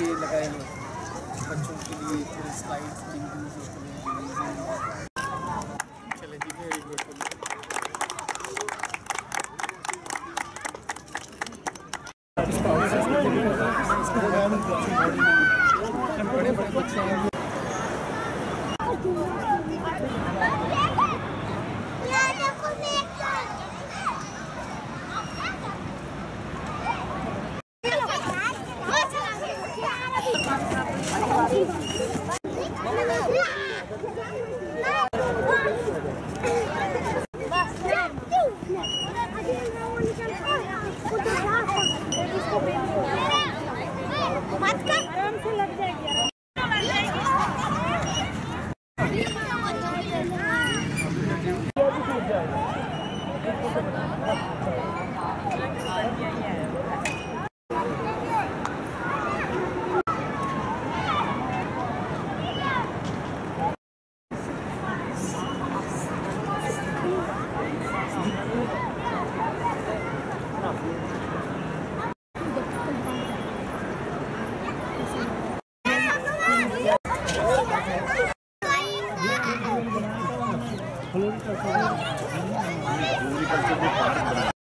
ये लगाए हैं बच्चों के लिए, थोड़े स्लाइड्स चले जी। Very good. बड़े बड़े बच्चे हैं।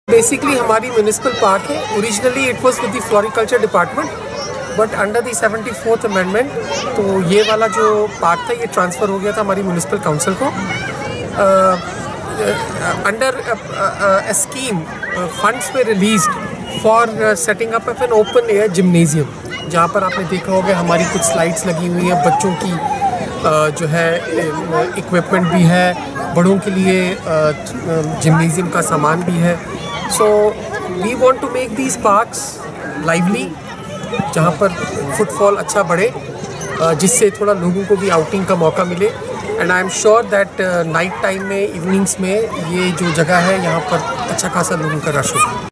बेसिकली हमारी म्यूनिसिपल पार्क है। Originally it was with the floriculture department, but under the 74th amendment तो ये वाला जो पार्क था ये ट्रांसफ़र हो गया था हमारी म्यूनिसिपल काउंसिल को। अंडर अ स्कीम फंड्स में released for setting up of an open air gymnasium, जहाँ पर आपने देखा होगा हमारी कुछ स्लाइड्स लगी हुई हैं, बच्चों की जो है इक्विपमेंट भी है, बड़ों के लिए जिम्नेजियम का सामान भी है। So we want to make these parks lively, जहाँ पर फुटफॉल अच्छा बढ़े, जिससे थोड़ा लोगों को भी आउटिंग का मौका मिले। And I am sure that night time में, इवनिंग्स में ये जो जगह है यहाँ पर अच्छा खासा लोगों का रश होगा।